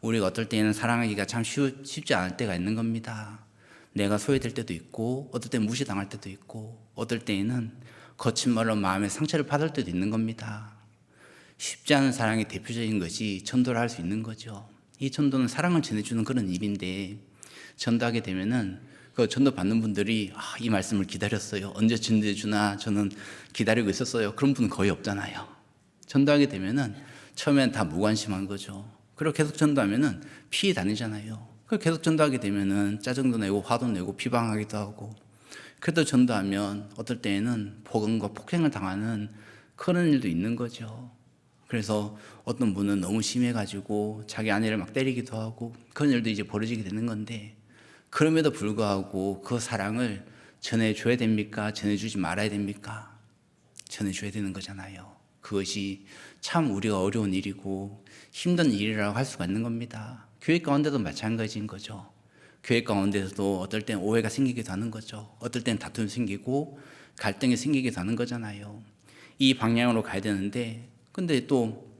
우리가 어떨 때는 사랑하기가 참 쉽지 않을 때가 있는 겁니다. 내가 소외될 때도 있고, 어떨 때는 무시당할 때도 있고, 어떨 때에는 거친 말로 마음에 상처를 받을 때도 있는 겁니다. 쉽지 않은 사랑의 대표적인 것이 전도를 할 수 있는 거죠. 이 전도는 사랑을 전해주는 그런 일인데, 전도하게 되면은 그 전도 받는 분들이 이 말씀을 기다렸어요. 언제 전도해 주나 저는 기다리고 있었어요. 그런 분은 거의 없잖아요. 전도하게 되면은 처음엔 다 무관심한 거죠. 그리고 계속 전도하면은 피해 다니잖아요. 그리고 계속 전도하게 되면은 짜증도 내고 화도 내고 비방하기도 하고, 그래도 전도하면 어떨 때에는 폭언과 폭행을 당하는 그런 일도 있는 거죠. 그래서 어떤 분은 너무 심해가지고 자기 아내를 막 때리기도 하고 그런 일도 이제 벌어지게 되는 건데, 그럼에도 불구하고 그 사랑을 전해줘야 됩니까? 전해주지 말아야 됩니까? 전해줘야 되는 거잖아요. 그것이 참 우리가 어려운 일이고 힘든 일이라고 할 수가 있는 겁니다. 교회 가운데도 마찬가지인 거죠. 교회 가운데서도 어떨 땐 오해가 생기기도 하는 거죠. 어떨 땐 다툼이 생기고 갈등이 생기기도 하는 거잖아요. 이 방향으로 가야 되는데, 근데 또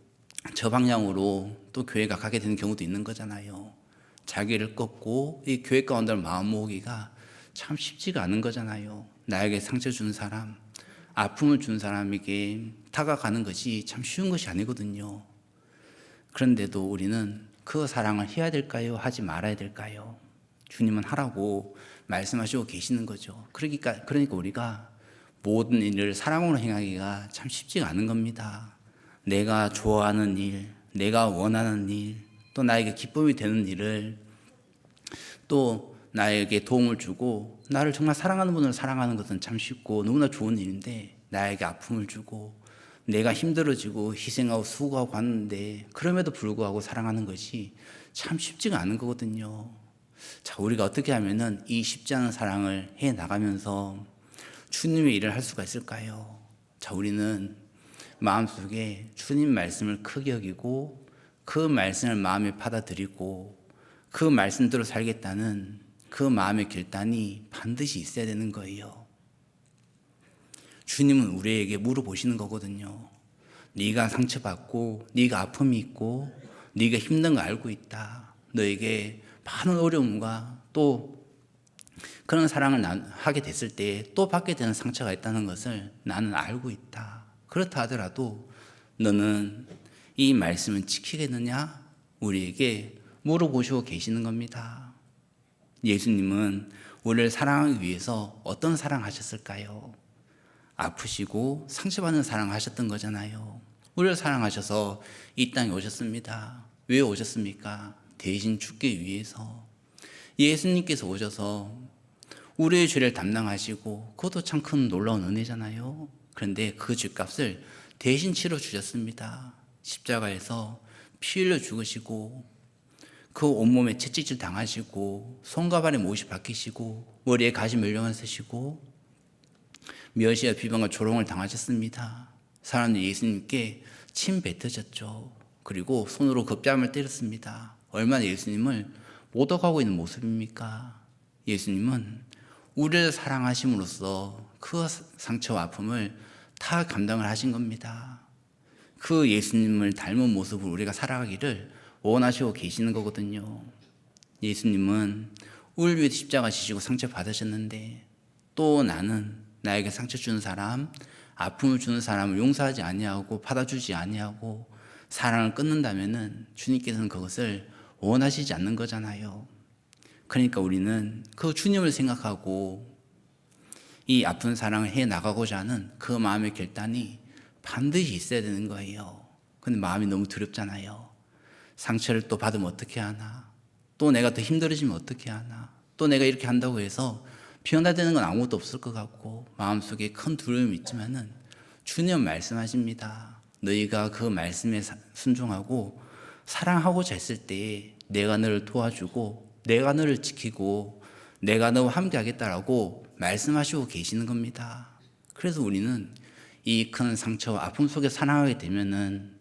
저 방향으로 또 교회가 가게 되는 경우도 있는 거잖아요. 자기를 꺾고 이 교회 가운데 마음 모으기가 참 쉽지가 않은 거잖아요. 나에게 상처 준 사람, 아픔을 준 사람에게 다가가는 것이 참 쉬운 것이 아니거든요. 그런데도 우리는 그 사랑을 해야 될까요? 하지 말아야 될까요? 주님은 하라고 말씀하시고 계시는 거죠. 그러니까 우리가 모든 일을 사랑으로 행하기가 참 쉽지가 않은 겁니다. 내가 좋아하는 일, 내가 원하는 일, 또 나에게 기쁨이 되는 일을, 또 나에게 도움을 주고 나를 정말 사랑하는 분을 사랑하는 것은 참 쉽고 너무나 좋은 일인데, 나에게 아픔을 주고 내가 힘들어지고 희생하고 수고하고 하는데 그럼에도 불구하고 사랑하는 것이 참 쉽지가 않은 거거든요. 자, 우리가 어떻게 하면은 이 쉽지 않은 사랑을 해 나가면서 주님의 일을 할 수가 있을까요? 자, 우리는 마음속에 주님 말씀을 크게 여기고 그 말씀을 마음에 받아들이고 그 말씀대로 살겠다는 그 마음의 결단이 반드시 있어야 되는 거예요. 주님은 우리에게 물어보시는 거거든요. 네가 상처받고 네가 아픔이 있고 네가 힘든 거 알고 있다. 너에게 많은 어려움과 또 그런 사랑을 하게 됐을 때 또 받게 되는 상처가 있다는 것을 나는 알고 있다. 그렇다 하더라도 너는 이 말씀을 지키겠느냐? 우리에게 물어보시고 계시는 겁니다. 예수님은 우리를 사랑하기 위해서 어떤 사랑하셨을까요? 아프시고 상처받는 사랑하셨던 거잖아요. 우리를 사랑하셔서 이 땅에 오셨습니다. 왜 오셨습니까? 대신 죽기 위해서. 예수님께서 오셔서 우리의 죄를 담당하시고, 그것도 참 큰 놀라운 은혜잖아요. 그런데 그 죄값을 대신 치러 주셨습니다. 십자가에서 피 흘려 죽으시고 그 온몸에 채찍질 당하시고 손과 발에 못이 박히시고 머리에 가시 멸령을 쓰시고 멸시와 비방과 조롱을 당하셨습니다. 사람들이 예수님께 침 뱉으셨죠. 그리고 손으로 겁잠을 때렸습니다. 얼마나 예수님을 모독하고 있는 모습입니까? 예수님은 우리를 사랑하심으로써 그 상처와 아픔을 다 감당을 하신 겁니다. 그 예수님을 닮은 모습을 우리가 살아가기를 원하시고 계시는 거거든요. 예수님은 우리를 위해 십자가 지시고 상처 받으셨는데, 또 나는 나에게 상처 주는 사람, 아픔을 주는 사람을 용서하지 아니하고 받아주지 아니하고 사랑을 끊는다면은 주님께서는 그것을 원하시지 않는 거잖아요. 그러니까 우리는 그 주님을 생각하고 이 아픈 사랑을 해 나가고자 하는 그 마음의 결단이 반드시 있어야 되는 거예요. 근데 마음이 너무 두렵잖아요. 상처를 또 받으면 어떻게 하나? 또 내가 더 힘들어지면 어떻게 하나? 또 내가 이렇게 한다고 해서 변화되는 건 아무것도 없을 것 같고 마음속에 큰 두려움이 있지만은 주님은 말씀하십니다. 너희가 그 말씀에 순종하고 사랑하고자 했을 때 내가 너를 도와주고 내가 너를 지키고 내가 너와 함께 하겠다라고 말씀하시고 계시는 겁니다. 그래서 우리는 이 큰 상처와 아픔 속에 사랑하게 되면은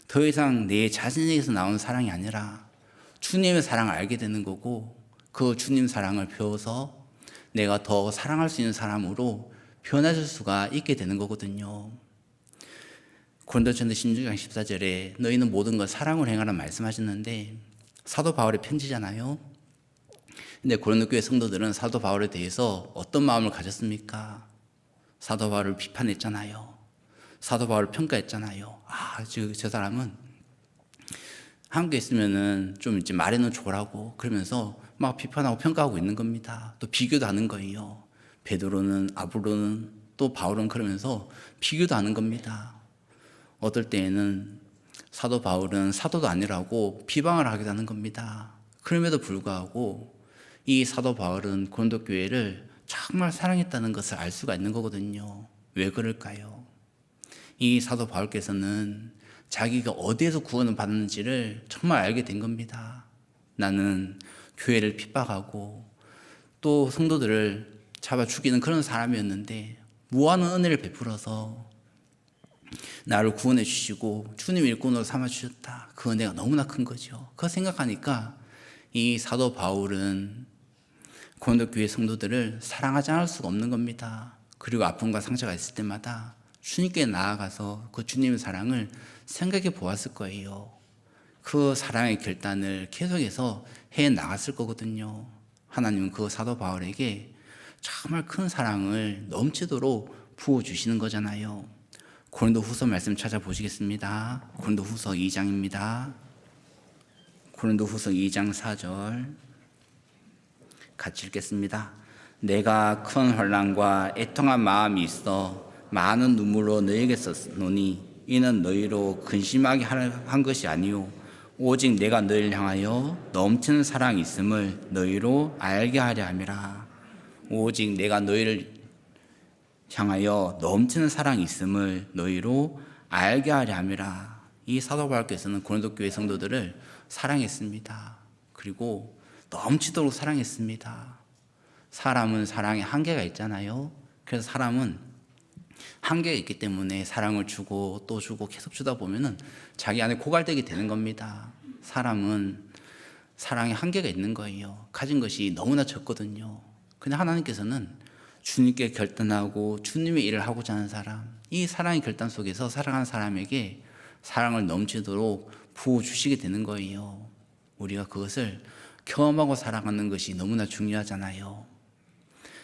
더 이상 내 자신에게서 나오는 사랑이 아니라 주님의 사랑을 알게 되는 거고, 그 주님 사랑을 배워서 내가 더 사랑할 수 있는 사람으로 변화될 수가 있게 되는 거거든요. 고린도전서 16장 14절에 너희는 모든 걸 사랑으로 행하라 말씀하셨는데, 사도 바울의 편지잖아요. 근데 고린도 교회 성도들은 사도 바울에 대해서 어떤 마음을 가졌습니까? 사도 바울을 비판했잖아요. 사도 바울을 평가했잖아요. 저 사람은 한국에 있으면은 좀 이제 말에는 좋으라고 그러면서 막 비판하고 평가하고 있는 겁니다. 또 비교도 하는 거예요. 베드로는, 아볼로는, 또 바울은 그러면서 비교도 하는 겁니다. 어떨 때에는 사도 바울은 사도도 아니라고 비방을 하기도 하는 겁니다. 그럼에도 불구하고 이 사도 바울은 고린도 교회를 정말 사랑했다는 것을 알 수가 있는 거거든요. 왜 그럴까요? 이 사도 바울께서는 자기가 어디에서 구원을 받는지를 정말 알게 된 겁니다. 나는 교회를 핍박하고 또 성도들을 잡아 죽이는 그런 사람이었는데 무한한 은혜를 베풀어서 나를 구원해 주시고 주님 일꾼으로 삼아 주셨다. 그 은혜가 너무나 큰 거죠. 그거 생각하니까 이 사도 바울은 고린도 교회 성도들을 사랑하지 않을 수가 없는 겁니다. 그리고 아픔과 상처가 있을 때마다 주님께 나아가서 그 주님의 사랑을 생각해 보았을 거예요. 그 사랑의 결단을 계속해서 해 나갔을 거거든요. 하나님은 그 사도 바울에게 정말 큰 사랑을 넘치도록 부어주시는 거잖아요. 고린도 후서 말씀 찾아보시겠습니다. 고린도 후서 2장입니다. 고린도 후서 2장 4절 같이 읽겠습니다. 내가 큰 환난과 애통한 마음이 있어 많은 눈물로 너에게 썼노니 이는 너희로 근심하게 한 것이 아니요 오직 내가 너희를 향하여 넘치는 사랑이 있음을 너희로 알게 하려 함이라. 오직 내가 너희를 향하여 넘치는 사랑이 있음을 너희로 알게 하려 함이라. 이 사도 바울께서는 고린도 교회 성도들을 사랑했습니다. 그리고 넘치도록 사랑했습니다. 사람은 사랑에 한계가 있잖아요. 그래서 사람은 한계가 있기 때문에 사랑을 주고 또 주고 계속 주다 보면은 자기 안에 고갈되게 되는 겁니다. 사람은 사랑에 한계가 있는 거예요. 가진 것이 너무나 적거든요. 근데 하나님께서는 주님께 결단하고 주님의 일을 하고자 하는 사람, 이 사랑의 결단 속에서 사랑하는 사람에게 사랑을 넘치도록 부어주시게 되는 거예요. 우리가 그것을 경험하고 살아가는 것이 너무나 중요하잖아요.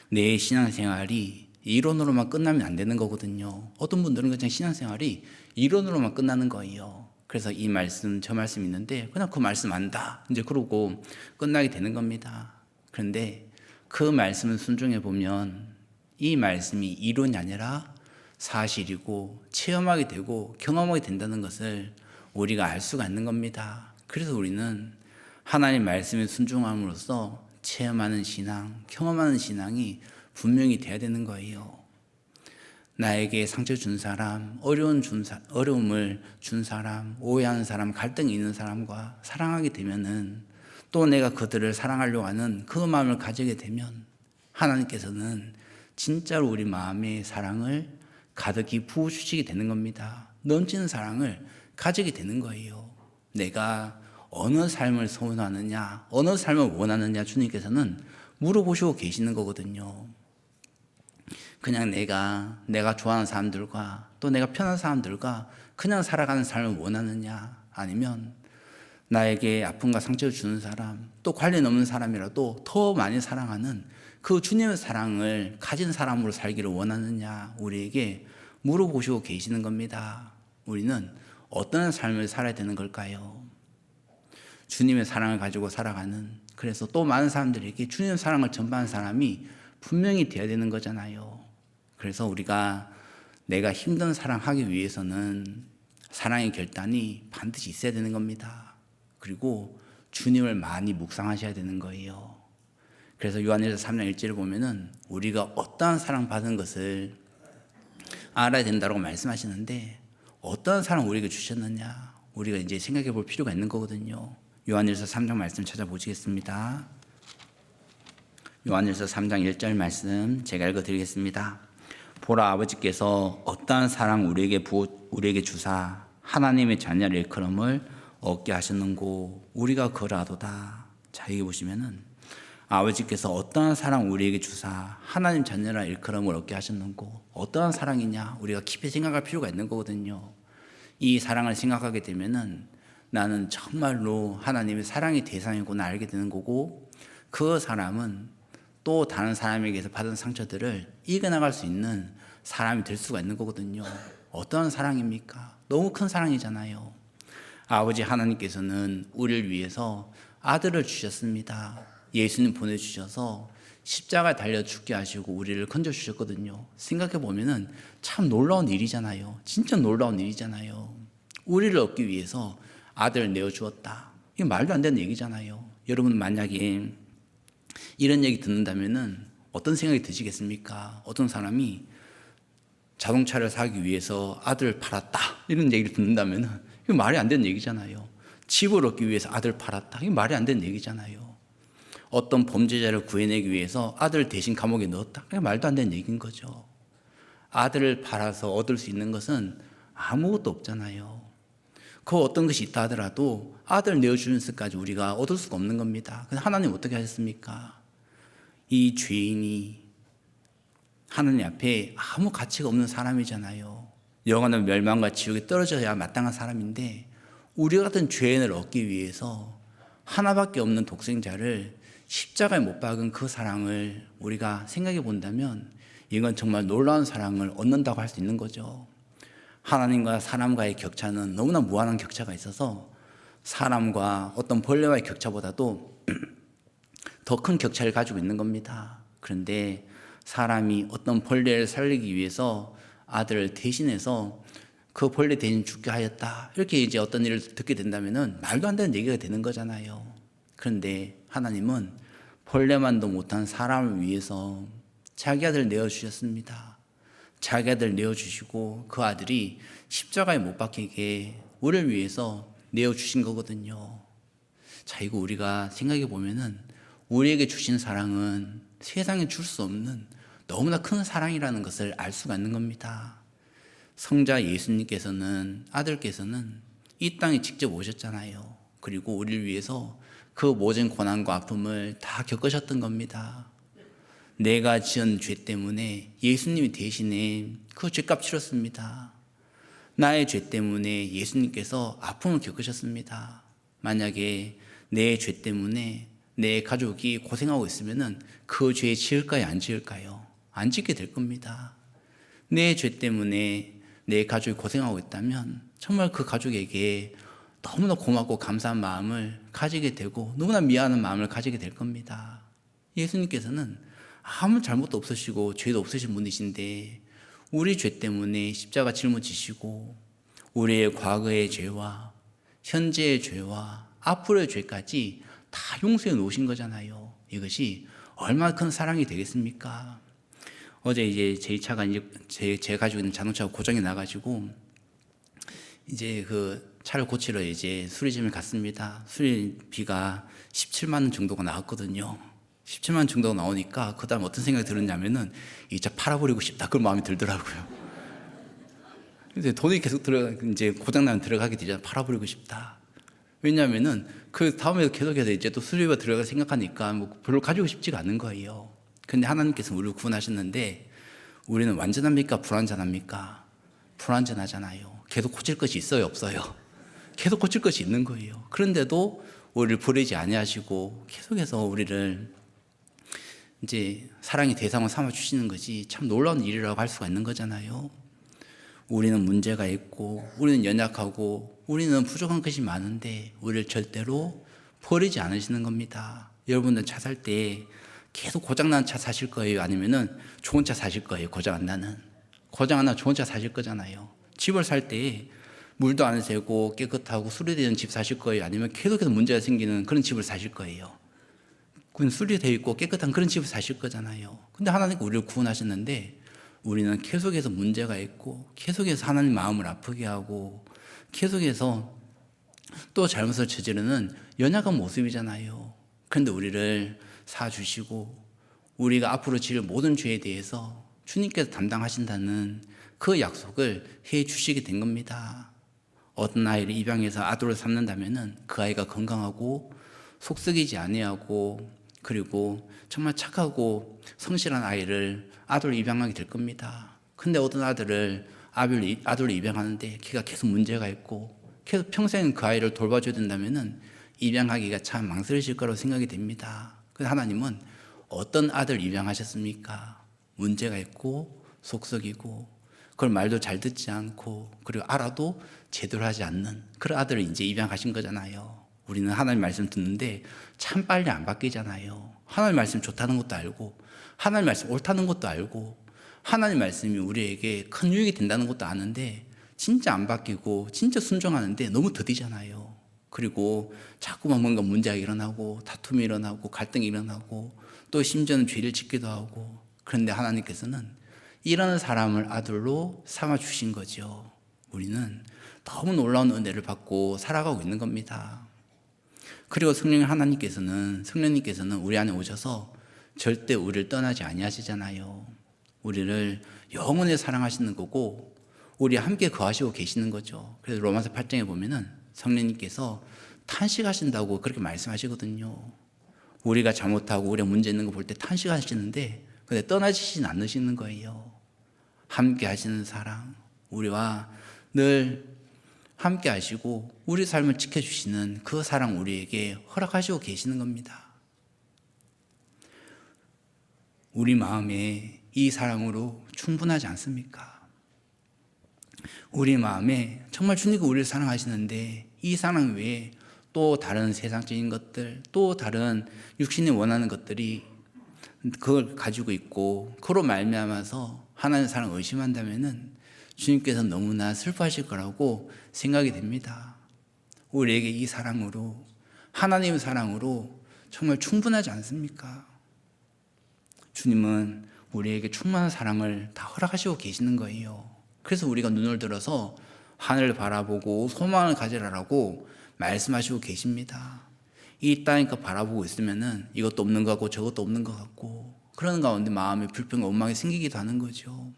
내 신앙생활이 이론으로만 끝나면 안 되는 거거든요. 어떤 분들은 그냥 신앙생활이 이론으로만 끝나는 거예요. 그래서 이 말씀, 저 말씀 있는데 그냥 그 말씀 안다. 이제 그러고 끝나게 되는 겁니다. 그런데 그 말씀을 순종해 보면 이 말씀이 이론이 아니라 사실이고 체험하게 되고 경험하게 된다는 것을 우리가 알 수가 있는 겁니다. 그래서 우리는 하나님 말씀에 순종함으로써 체험하는 신앙, 경험하는 신앙이 분명히 돼야 되는 거예요. 나에게 상처 준 사람, 어려움을 준 사람, 오해하는 사람, 갈등이 있는 사람과 사랑하게 되면은 또 내가 그들을 사랑하려고 하는 그 마음을 가지게 되면 하나님께서는 진짜로 우리 마음에 사랑을 가득히 부어주시게 되는 겁니다. 넘치는 사랑을 가지게 되는 거예요. 내가 어느 삶을 소원하느냐, 어느 삶을 원하느냐 주님께서는 물어보시고 계시는 거거든요. 그냥 내가 좋아하는 사람들과 또 내가 편한 사람들과 그냥 살아가는 삶을 원하느냐, 아니면 나에게 아픔과 상처를 주는 사람, 또 관련 없는 사람이라도 더 많이 사랑하는 그 주님의 사랑을 가진 사람으로 살기를 원하느냐, 우리에게 물어보시고 계시는 겁니다. 우리는 어떤 삶을 살아야 되는 걸까요? 주님의 사랑을 가지고 살아가는, 그래서 또 많은 사람들에게 주님의 사랑을 전파하는 사람이 분명히 되어야 되는 거잖아요. 그래서 우리가 내가 힘든 사랑하기 위해서는 사랑의 결단이 반드시 있어야 되는 겁니다. 그리고 주님을 많이 묵상하셔야 되는 거예요. 그래서 요한일서 3장 1절을 보면은 우리가 어떠한 사랑 받은 것을 알아야 된다고 말씀하시는데, 어떠한 사랑 우리에게 주셨느냐, 우리가 이제 생각해 볼 필요가 있는 거거든요. 요한일서 3장 말씀 찾아보시겠습니다. 요한일서 3장 1절 말씀 제가 읽어드리겠습니다. 보라, 아버지께서 어떠한 사랑 우리에게 주사 하나님의 자녀를 일컬음을 얻게 하셨는고 우리가 그러하도다. 자, 여기 보시면은 아버지께서 어떠한 사랑 우리에게 주사 하나님 자녀라 일컬음을 얻게 하셨는고, 어떠한 사랑이냐, 우리가 깊이 생각할 필요가 있는 거거든요. 이 사랑을 생각하게 되면은 나는 정말로 하나님의 사랑의 대상이구나 알게 되는 거고, 그 사람은 또 다른 사람에게서 받은 상처들을 이겨나갈 수 있는 사람이 될 수가 있는 거거든요. 어떤 사랑입니까? 너무 큰 사랑이잖아요. 아버지 하나님께서는 우리를 위해서 아들을 주셨습니다. 예수님 보내주셔서 십자가에 달려 죽게 하시고 우리를 건져주셨거든요. 생각해 보면은 참 놀라운 일이잖아요. 진짜 놀라운 일이잖아요. 우리를 얻기 위해서 아들을 내어주었다. 이게 말도 안 되는 얘기잖아요. 여러분 만약에 이런 얘기 듣는다면은 어떤 생각이 드시겠습니까? 어떤 사람이 자동차를 사기 위해서 아들을 팔았다 이런 얘기를 듣는다면은 이거 말이 안 되는 얘기잖아요. 집을 얻기 위해서 아들을 팔았다. 이게 말이 안 되는 얘기잖아요. 어떤 범죄자를 구해내기 위해서 아들을 대신 감옥에 넣었다. 이게 말도 안 되는 얘기인 거죠. 아들을 팔아서 얻을 수 있는 것은 아무것도 없잖아요. 그 어떤 것이 있다 하더라도 아들 내어주는 것까지 우리가 얻을 수가 없는 겁니다. 그래서 하나님 어떻게 하셨습니까? 이 죄인이 하나님 앞에 아무 가치가 없는 사람이잖아요. 영원한 멸망과 지옥에 떨어져야 마땅한 사람인데 우리 같은 죄인을 얻기 위해서 하나밖에 없는 독생자를 십자가에 못 박은 그 사랑을 우리가 생각해 본다면 이건 정말 놀라운 사랑을 얻는다고 할 수 있는 거죠. 하나님과 사람과의 격차는 너무나 무한한 격차가 있어서 사람과 어떤 벌레와의 격차보다도 더 큰 격차를 가지고 있는 겁니다. 그런데 사람이 어떤 벌레를 살리기 위해서 아들을 대신해서 그 벌레 대신 죽게 하였다. 이렇게 이제 어떤 일을 듣게 된다면은 말도 안 되는 얘기가 되는 거잖아요. 그런데 하나님은 벌레만도 못한 사람을 위해서 자기 아들을 내어주셨습니다. 자기 아들을 내어주시고 그 아들이 십자가에 못 박히게 우리를 위해서 내어주신 거거든요. 자, 이거 우리가 생각해 보면은 우리에게 주신 사랑은 세상에 줄 수 없는 너무나 큰 사랑이라는 것을 알 수가 있는 겁니다. 성자 예수님께서는 아들께서는 이 땅에 직접 오셨잖아요. 그리고 우리를 위해서 그 모든 고난과 아픔을 다 겪으셨던 겁니다. 내가 지은 죄 때문에 예수님이 대신에 그 죄값 치렀습니다. 나의 죄 때문에 예수님께서 아픔을 겪으셨습니다. 만약에 내 죄 때문에 내 가족이 고생하고 있으면은 그 죄 지을까요? 안 지을까요? 안 짓게 될 겁니다. 내 죄 때문에 내 가족이 고생하고 있다면 정말 그 가족에게 너무나 고맙고 감사한 마음을 가지게 되고 너무나 미안한 마음을 가지게 될 겁니다. 예수님께서는 아무 잘못도 없으시고 죄도 없으신 분이신데 우리 죄 때문에 십자가 짊어지시고 우리의 과거의 죄와 현재의 죄와 앞으로의 죄까지 다 용서해 놓으신 거잖아요. 이것이 얼마나 큰 사랑이 되겠습니까? 어제 이제 제 차가 이제 제가 가지고 있는 자동차가 고장이 나가지고 이제 그 차를 고치러 이제 수리점에 갔습니다. 수리비가 17만 원 정도가 나왔거든요. 17만 원 정도가 나오니까 그다음 어떤 생각이 들었냐면은 이 차 팔아버리고 싶다 그런 마음이 들더라고요. 이제 돈이 계속 이제 고장나면 들어가게 되잖아. 팔아버리고 싶다. 왜냐하면은 그 다음에 계속해서 이제 또 수리비가 들어갈 생각하니까 뭐 별로 가지고 싶지가 않은 거예요. 근데 하나님께서 우리를 구원하셨는데 우리는 완전합니까? 불완전합니까? 불완전하잖아요. 계속 고칠 것이 있어요? 없어요? 계속 고칠 것이 있는 거예요. 그런데도 우리를 버리지 아니하시고 계속해서 우리를 이제 사랑의 대상으로 삼아 주시는 것이 참 놀라운 일이라고 할 수가 있는 거잖아요. 우리는 문제가 있고 우리는 연약하고 우리는 부족한 것이 많은데 우리를 절대로 버리지 않으시는 겁니다. 여러분들 차 살 때 계속 고장난 차 사실 거예요? 아니면은 좋은 차 사실 거예요? 고장 안 나는. 고장 안 나는 좋은 차 사실 거잖아요. 집을 살 때 물도 안 새고 깨끗하고 수리되는 집 사실 거예요? 아니면 계속해서 문제가 생기는 그런 집을 사실 거예요? 그건 수리되어 있고 깨끗한 그런 집을 사실 거잖아요. 근데 하나님께 우리를 구원하셨는데 우리는 계속해서 문제가 있고 계속해서 하나님 마음을 아프게 하고 계속해서 또 잘못을 저지르는 연약한 모습이잖아요. 그런데 우리를 사주시고 우리가 앞으로 지을 모든 죄에 대해서 주님께서 담당하신다는 그 약속을 해 주시게 된 겁니다. 어떤 아이를 입양해서 아들로 삼는다면 그 아이가 건강하고 속썩이지 아니하고 그리고 정말 착하고 성실한 아이를 아들로 입양하게 될 겁니다. 근데 어떤 아들을 입양하는데 걔가 계속 문제가 있고 계속 평생 그 아이를 돌봐줘야 된다면은 입양하기가 참 망설이실 거라고 생각이 됩니다. 그래서 하나님은 어떤 아들 입양하셨습니까? 문제가 있고 속썩이고 그걸 말도 잘 듣지 않고 그리고 알아도 제대로 하지 않는 그런 아들을 이제 입양하신 거잖아요. 우리는 하나님 말씀 듣는데 참 빨리 안 바뀌잖아요. 하나님 말씀 좋다는 것도 알고 하나님 말씀 옳다는 것도 알고 하나님 말씀이 우리에게 큰 유익이 된다는 것도 아는데 진짜 안 바뀌고 진짜 순종하는데 너무 더디잖아요. 그리고 자꾸만 뭔가 문제가 일어나고 다툼이 일어나고 갈등이 일어나고 또 심지어는 죄를 짓기도 하고 그런데 하나님께서는 이런 사람을 아들로 삼아주신 거죠. 우리는 너무 놀라운 은혜를 받고 살아가고 있는 겁니다. 그리고 성령님께서는 우리 안에 오셔서 절대 우리를 떠나지 아니하시잖아요. 우리를 영원히 사랑하시는 거고 우리 함께 거하시고 계시는 거죠. 그래서 로마서 8장에 보면은 성령님께서 탄식하신다고 그렇게 말씀하시거든요. 우리가 잘못하고 우리가 문제 있는 거 볼 때 탄식하시는데 근데 떠나시진 않으시는 거예요. 함께 하시는 사랑, 우리와 늘 함께 하시고 우리 삶을 지켜주시는 그 사랑 우리에게 허락하시고 계시는 겁니다. 우리 마음에 이 사랑으로 충분하지 않습니까? 우리 마음에 정말 주님이 우리를 사랑하시는데 이 사랑 외에 또 다른 세상적인 것들, 또 다른 육신이 원하는 것들이 그걸 가지고 있고 그로 말미암아서 하나님의 사랑을 의심한다면은 주님께서 너무나 슬퍼하실 거라고 생각이 됩니다. 우리에게 이 사랑으로 하나님의 사랑으로 정말 충분하지 않습니까? 주님은 우리에게 충만한 사랑을 다 허락하시고 계시는 거예요. 그래서 우리가 눈을 들어서 하늘을 바라보고 소망을 가지라라고 말씀하시고 계십니다. 이 땅을 바라보고 있으면은 이것도 없는 것 같고 저것도 없는 것 같고 그러는 가운데 마음에 불평과 원망이 생기기도 하는 거죠.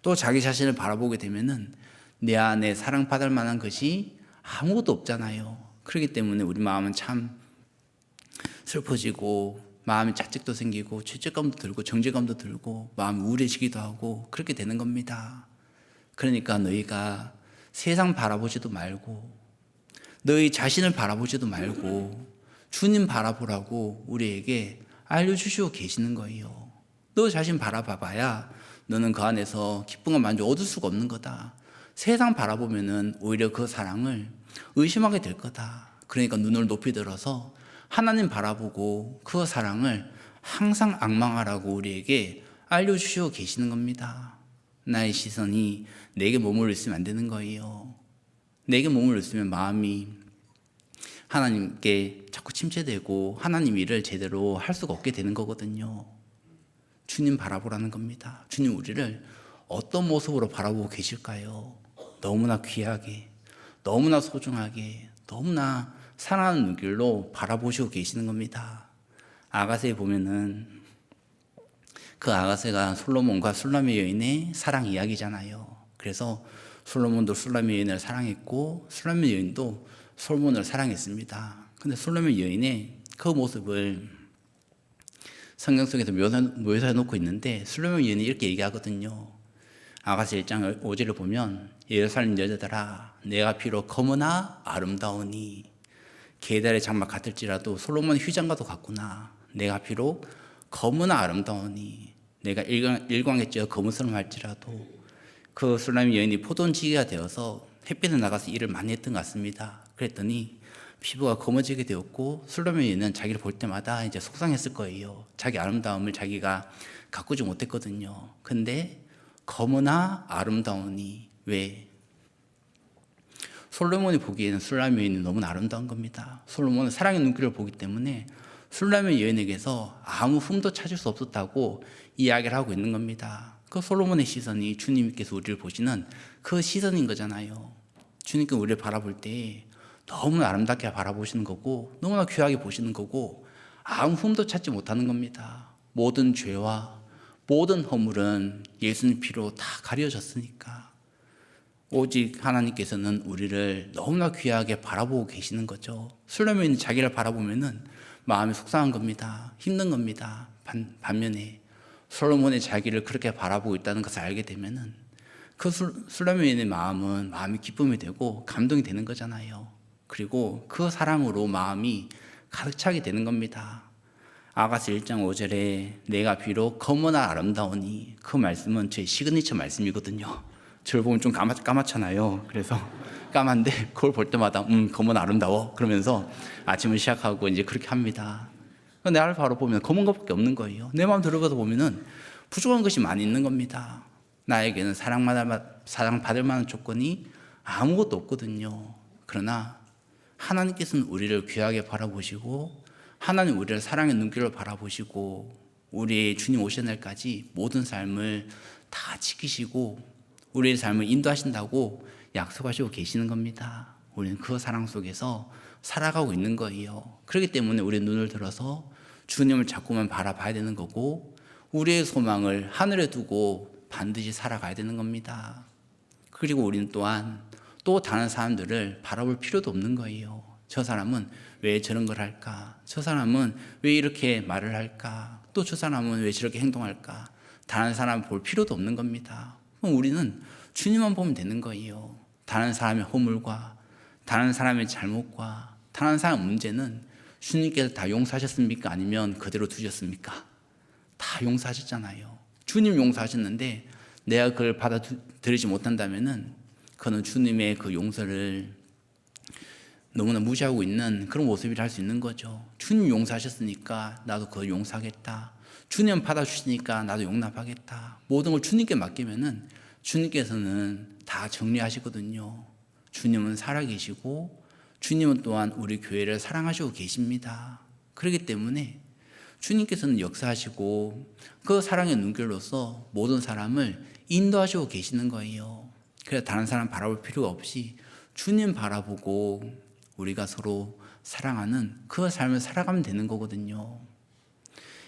또 자기 자신을 바라보게 되면은 내 안에 사랑받을 만한 것이 아무것도 없잖아요. 그렇기 때문에 우리 마음은 참 슬퍼지고 마음에 자책도 생기고 죄책감도 들고 정죄감도 들고 마음이 우울해지기도 하고 그렇게 되는 겁니다. 그러니까 너희가 세상 바라보지도 말고 너희 자신을 바라보지도 말고 주님 바라보라고 우리에게 알려주시고 계시는 거예요. 너 자신 바라봐봐야 너는 그 안에서 기쁨과 만족 얻을 수가 없는 거다. 세상 바라보면은 오히려 그 사랑을 의심하게 될 거다. 그러니까 눈을 높이 들어서 하나님 바라보고 그 사랑을 항상 앙망하라고 우리에게 알려주시고 계시는 겁니다. 나의 시선이 내게 머물러 있으면 안 되는 거예요. 내게 머물러 있으면 마음이 하나님께 자꾸 침체되고 하나님 일을 제대로 할 수가 없게 되는 거거든요. 주님 바라보라는 겁니다. 주님 우리를 어떤 모습으로 바라보고 계실까요? 너무나 귀하게, 너무나 소중하게, 너무나 사랑하는 눈길로 바라보시고 계시는 겁니다. 아가새에 보면은 그 아가새가 솔로몬과 술라미 여인의 사랑 이야기잖아요. 그래서 솔로몬도 술라미 여인을 사랑했고 술라미 여인도 솔로몬을 사랑했습니다. 근데 술라미 여인의 그 모습을 성경 속에서 묘사해 놓고 있는데 술라미 여인이 이렇게 얘기하거든요. 아가서 1장 5절을 보면 예루살렘 여자들아 내가 비록 검으나 아름다우니 게달의 장막 같을지라도 솔로몬의 휘장과도 같구나. 내가 비록 검으나 아름다우니 내가 일광에 찌어 검은스름 할지라도 그 술라미 여인이 포돈지기가 되어서 햇빛에 나가서 일을 많이 했던 것 같습니다. 그랬더니 피부가 검어지게 되었고 술라미 여인은 자기를 볼 때마다 이제 속상했을 거예요. 자기 아름다움을 자기가 가꾸지 못했거든요. 근데 검으나 아름다우니 왜? 솔로몬이 보기에는 술라미 여인이 너무나 아름다운 겁니다. 솔로몬은 사랑의 눈길을 보기 때문에 술라미 여인에게서 아무 흠도 찾을 수 없었다고 이야기를 하고 있는 겁니다. 그 솔로몬의 시선이 주님께서 우리를 보시는 그 시선인 거잖아요. 주님께서 우리를 바라볼 때 너무나 아름답게 바라보시는 거고 너무나 귀하게 보시는 거고 아무 흠도 찾지 못하는 겁니다. 모든 죄와 모든 허물은 예수님 피로 다 가려졌으니까 오직 하나님께서는 우리를 너무나 귀하게 바라보고 계시는 거죠. 술라미는 자기를 바라보면은 마음이 속상한 겁니다. 힘든 겁니다. 반면에 솔로몬의 자기를 그렇게 바라보고 있다는 것을 알게 되면은 그 술라미인의 마음이 기쁨이 되고 감동이 되는 거잖아요. 그리고 그 사랑으로 마음이 가득 차게 되는 겁니다. 아가서 1장 5절에 내가 비록 검으나 아름다우니, 그 말씀은 제 시그니처 말씀이거든요. 저를 보면 좀 까맣잖아요. 그래서 까만데 그걸 볼 때마다 검은 아름다워 그러면서 아침을 시작하고 이제 그렇게 합니다. 나를 바로 보면 검은 것밖에 없는 거예요. 내 마음 들어가서 보면은 부족한 것이 많이 있는 겁니다. 나에게는 사랑받을 만한 조건이 아무것도 없거든요. 그러나 하나님께서는 우리를 귀하게 바라보시고, 하나님 우리를 사랑의 눈길로 바라보시고, 우리의 주님 오시는 날까지 모든 삶을 다 지키시고 우리의 삶을 인도하신다고 약속하시고 계시는 겁니다. 우리는 그 사랑 속에서 살아가고 있는 거예요. 그렇기 때문에 우리 눈을 들어서 주님을 자꾸만 바라봐야 되는 거고, 우리의 소망을 하늘에 두고 반드시 살아가야 되는 겁니다. 그리고 우리는 또한 또 다른 사람들을 바라볼 필요도 없는 거예요. 저 사람은 왜 저런 걸 할까? 저 사람은 왜 이렇게 말을 할까? 또 저 사람은 왜 저렇게 행동할까? 다른 사람 볼 필요도 없는 겁니다. 그럼 우리는 주님만 보면 되는 거예요. 다른 사람의 허물과 다른 사람의 잘못과 다른 사람의 문제는 주님께서 다 용서하셨습니까? 아니면 그대로 두셨습니까? 다 용서하셨잖아요. 주님 용서하셨는데 내가 그걸 받아들이지 못한다면은 그는 주님의 그 용서를 너무나 무시하고 있는 그런 모습이라 할 수 있는 거죠. 주님 용서하셨으니까 나도 그걸 용서하겠다. 주님 받아주시니까 나도 용납하겠다. 모든 걸 주님께 맡기면은 주님께서는 다 정리하시거든요. 주님은 살아계시고 주님은 또한 우리 교회를 사랑하시고 계십니다. 그렇기 때문에 주님께서는 역사하시고 그 사랑의 눈길로서 모든 사람을 인도하시고 계시는 거예요. 그래서 다른 사람 바라볼 필요가 없이 주님 바라보고 우리가 서로 사랑하는 그 삶을 살아가면 되는 거거든요.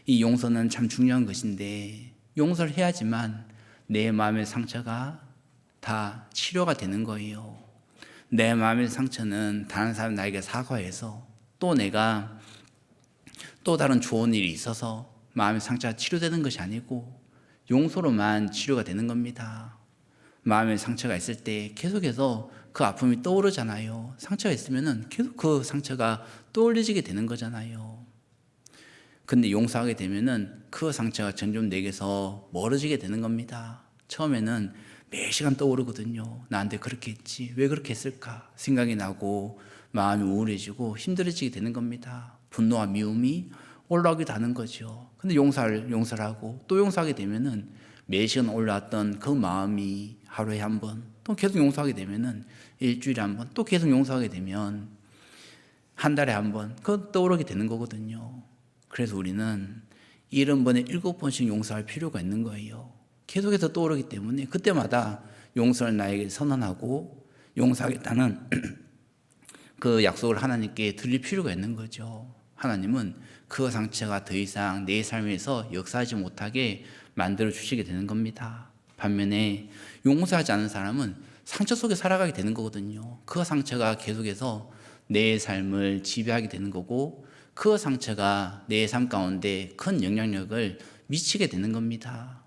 이 용서는 참 중요한 것인데 용서를 해야지만 내 마음의 상처가 다 치료가 되는 거예요. 내 마음의 상처는 다른 사람 나에게 사과해서 또 내가 또 다른 좋은 일이 있어서 마음의 상처가 치료되는 것이 아니고 용서로만 치료가 되는 겁니다. 마음의 상처가 있을 때 계속해서 그 아픔이 떠오르잖아요. 상처가 있으면은 계속 그 상처가 떠올려지게 되는 거잖아요. 근데 용서하게 되면은 그 상처가 점점 내게서 멀어지게 되는 겁니다. 처음에는 매 시간 떠오르거든요. 나한테 그렇게 했지, 왜 그렇게 했을까 생각이 나고 마음이 우울해지고 힘들어지게 되는 겁니다. 분노와 미움이 올라오기도 하는 거죠. 근데 용서를 하고 또 용서하게 되면은 매 시간 올라왔던 그 마음이 하루에 한 번, 또 계속 용서하게 되면은 일주일에 한 번, 또 계속 용서하게 되면 한 달에 한 번, 그거 떠오르게 되는 거거든요. 그래서 우리는 70번에 7번씩 용서할 필요가 있는 거예요. 계속해서 떠오르기 때문에 그때마다 용서를 나에게 선언하고 용서하겠다는 그 약속을 하나님께 드릴 필요가 있는 거죠. 하나님은 그 상처가 더 이상 내 삶에서 역사하지 못하게 만들어 주시게 되는 겁니다. 반면에 용서하지 않는 사람은 상처 속에 살아가게 되는 거거든요. 그 상처가 계속해서 내 삶을 지배하게 되는 거고 그 상처가 내 삶 가운데 큰 영향력을 미치게 되는 겁니다.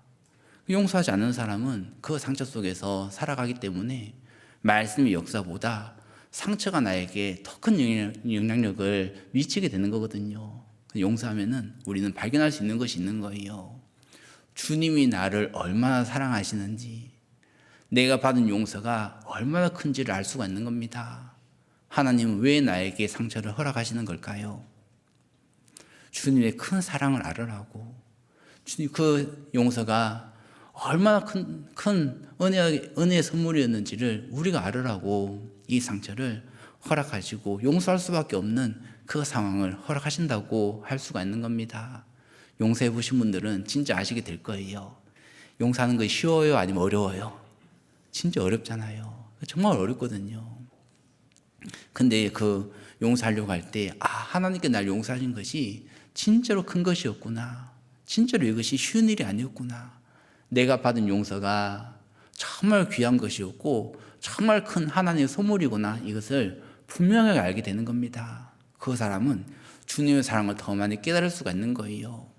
용서하지 않는 사람은 그 상처 속에서 살아가기 때문에 말씀의 역사보다 상처가 나에게 더 큰 영향력을 미치게 되는 거거든요. 용서하면은 우리는 발견할 수 있는 것이 있는 거예요. 주님이 나를 얼마나 사랑하시는지, 내가 받은 용서가 얼마나 큰지를 알 수가 있는 겁니다. 하나님은 왜 나에게 상처를 허락하시는 걸까요? 주님의 큰 사랑을 알으라고. 주님 그 용서가 얼마나 큰 은혜의 선물이었는지를 우리가 알으라고 이 상처를 허락하시고 용서할 수밖에 없는 그 상황을 허락하신다고 할 수가 있는 겁니다. 용서해 보신 분들은 진짜 아시게 될 거예요. 용서하는 거 쉬워요? 아니면 어려워요? 진짜 어렵잖아요. 정말 어렵거든요. 근데 그 용서하려고 할 때, 하나님께 날 용서하신 것이 진짜로 큰 것이었구나. 진짜로 이것이 쉬운 일이 아니었구나. 내가 받은 용서가 정말 귀한 것이었고 정말 큰 하나님의 선물이구나. 이것을 분명하게 알게 되는 겁니다. 그 사람은 주님의 사랑을 더 많이 깨달을 수가 있는 거예요.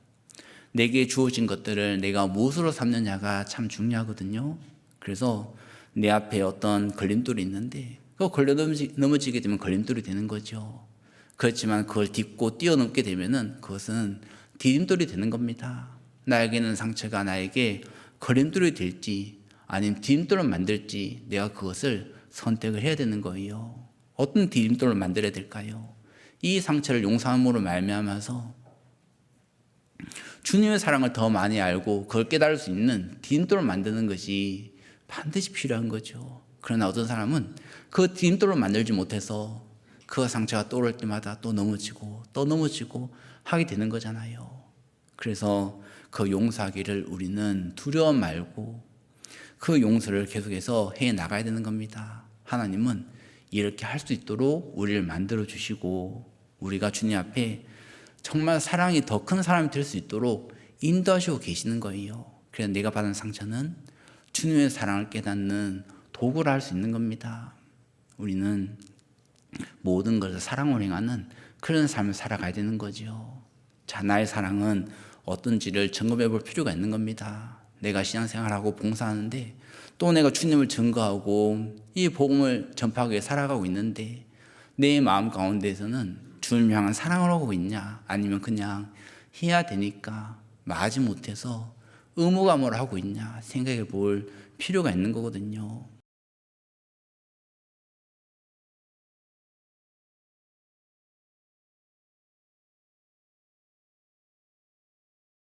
내게 주어진 것들을 내가 무엇으로 삼느냐가 참 중요하거든요. 그래서 내 앞에 어떤 걸림돌이 있는데 그거 걸려 넘어지게 되면 걸림돌이 되는 거죠. 그렇지만 그걸 딛고 뛰어넘게 되면은 그것은 디딤돌이 되는 겁니다. 나에게는 상처가 나에게 걸림돌이 될지 아니면 디딤돌을 만들지 내가 그것을 선택을 해야 되는 거예요. 어떤 디딤돌을 만들어야 될까요? 이 상처를 용서함으로 말미암아서 주님의 사랑을 더 많이 알고 그걸 깨달을 수 있는 디딤돌을 만드는 것이 반드시 필요한 거죠. 그러나 어떤 사람은 그 디딤돌을 만들지 못해서 그 상처가 떠오를 때마다 또 넘어지고 또 넘어지고 하게 되는 거잖아요. 그래서 그 용서하기를 우리는 두려워 말고 그 용서를 계속해서 해 나가야 되는 겁니다. 하나님은 이렇게 할 수 있도록 우리를 만들어 주시고 우리가 주님 앞에 정말 사랑이 더 큰 사람이 될 수 있도록 인도하시고 계시는 거예요. 그래서 내가 받은 상처는 주님의 사랑을 깨닫는 도구를 할 수 있는 겁니다. 우리는 모든 것을 사랑으로 행하는 그런 삶을 살아가야 되는 거죠. 자, 나의 사랑은 어떤지를 점검해 볼 필요가 있는 겁니다. 내가 신앙생활하고 봉사하는데 또 내가 주님을 증거하고 이 복음을 전파하기 위해 살아가고 있는데 내 마음 가운데에서는 주님을 향한 사랑을 하고 있냐 아니면 그냥 해야 되니까 마지 못해서 의무감으로 하고 있냐 생각해 볼 필요가 있는 거거든요.